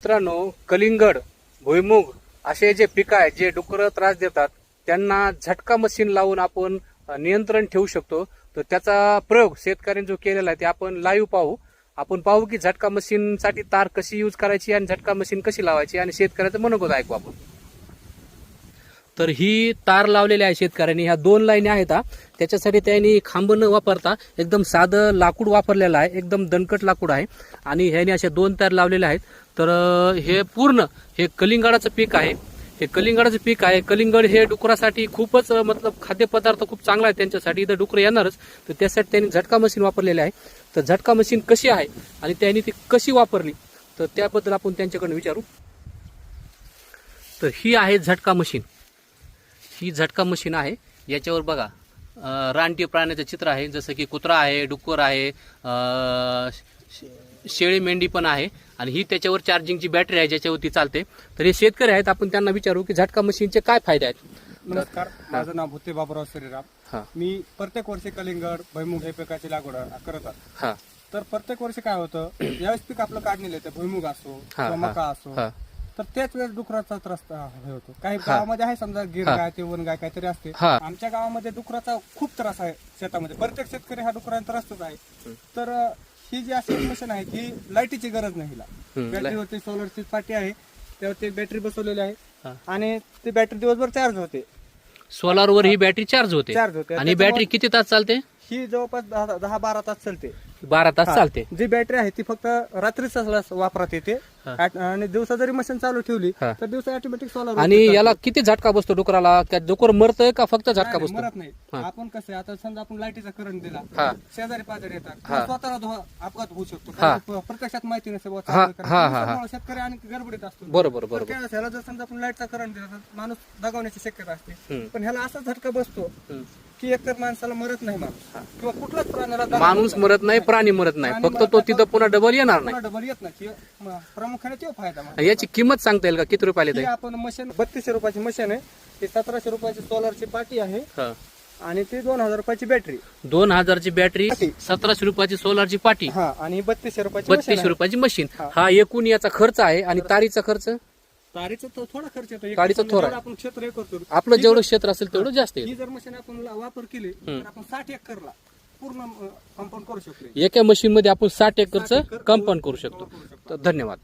मित्रांनो, कलिंगड, भुईमुग असे जे पिकं आहेत जे डुकरं त्रास देतात त्यांना झटका मशीन लावून आपण नियंत्रण ठेवू शकतो. तर त्याचा प्रयोग शेतकऱ्यांनी जो केलेला आहे ते आपण लाईव्ह पाहू. आपण पाहू की झटका मशीन साठी तार कशी यूज करायची आणि झटका मशीन कशी लावायची आणि शेतकऱ्याचं मनोगत ऐकू आपण. तर ही तार लावलेली आहे शेतकऱ्यांनी. ह्या 2 लाईनी आहेत. त्याच्यासाठी त्यांनी खांब न वापरता एकदम साधं लाकूड वापरलेलं आहे. एकदम दणकट लाकूड आहे आणि ह्याने अशा 2 तार लावलेल्या आहेत. तर हे पूर्ण हे कलिंगडाचं पीक आहे. हे कलिंगडाचं पीक आहे. कलिंगड हे डुकरासाठी खूपच मतलब खाद्यपदार्थ खूप चांगला आहे त्यांच्यासाठी. इथं डुकरं येणारच. तर त्यासाठी त्यांनी झटका मशीन वापरलेली आहे. तर झटका मशीन कशी आहे आणि त्यांनी ती कशी वापरली तर त्याबद्दल आपण त्यांच्याकडून विचारू. तर ही आहे झटका मशीन. ही झटका मशीन आहे. याच्यावर बघा रानटी प्राण्याचं चित्र आहे, जसं की कुत्रा आहे, डुक्कर आहे, शेळी मेंढी पण आहे आणि ही त्याच्यावर चार्जिंगची बॅटरी आहे ज्याच्यावरती चालते. तर हे शेतकरी आहेत, आपण त्यांना विचारू की झटका मशीनचे काय फायदे आहेत. नमस्कार, माझं नाव भूते बाबूराव श्रीराम. हा मी प्रत्येक वर्षी कलिंगड, भुईमुग हे पिकाची लागवड करत आहे. हा तर प्रत्येक वर्षी काय होतं, यावेळेस पीक आपलं काढलेलं येतं, भुईमुग असो किंवा मका असो, हा तर त्याच वेळेस डुकराचा त्रास हे होतो. काही गावामध्ये आहे, समजा गिर गाय ते वन गाय काहीतरी असते. हा. आमच्या गावामध्ये डुकराचा खूप त्रास आहे शेतामध्ये. प्रत्येक शेतकरी हा डुकराचा त्रासच आहे. तर ही जी अशी मशीन आहे ही लाईटीची गरज नाही. हिला बॅटरीवरती सोलरची पाटी आहे, त्यावरती बॅटरी बसवलेली आहे आणि ती बॅटरी दिवसभर चार्ज होते. सोलारवर ही बॅटरी चार्ज होते. आणि बॅटरी किती तास चालते? ही जवळपास 10-12 तास चालते. 12 तास चालते. जी बॅटरी आहे ती फक्त रात्रीच वापरात येते आणि दिवसा जरी मशीन चालू ठेवली तर दिवसा ऑटोमॅटिक सोलर. आणि याला किती झटका बसतो डुकराला? डुकर मरतय का फक्त झटका बसतो? मरत नाही. आपण कसं आहे, आता समजा आपण लाईटीचा करंट दिला, शेजारी पाजारी येतात, स्वतःला अपघात होऊ शकतो. प्रत्यक्षात माहिती नसते शेतकरी आणि गडबडीत असतो. बरोबर. ह्याला जर समजा आपण लाईटचा करंट दिला तर माणूस दगावण्याची शक्यता असते. पण ह्याला असा झटका बसतो की एकतर माणसाला मरत नाही माणूस किंवा कुठलाच प्राण्याला माणूस मरत नाही, प्राणी मरत नाही, फक्त तो तिथं पुन्हा डबल येणार नाही. डबल येत नाही. प्रामुख्याने तो फायदा. याची किंमत सांगता येईल का किती रुपयाला येते? आपण मशीन 3200 रुपयाची मशीन आहे. ती 1700 रुपयाची सोलरची पाटी आहे आणि ती 2000 रुपयाची बॅटरी. 2000 ची बॅटरी, 1700 रुपयाची सोलरची पाटी आणि 3200 रुपयाची 3200 रुपयाची मशीन. हा एकूण याचा खर्च आहे. आणि तारीचा खर्च? तारीचा तो थोडा खर्च येतो. तारीचा थोडा. आपण क्षेत्र हे करतो, आपलं जेवढं क्षेत्र असेल तेवढं जास्त ही जर मशीन आपण वापर केली तर आपण 60 एकरला पूर्ण कंपाऊंड करू शकतो. एका मशीन मध्ये आपण 60 एकरचं कंपाऊंड करू शकतो. तर धन्यवाद.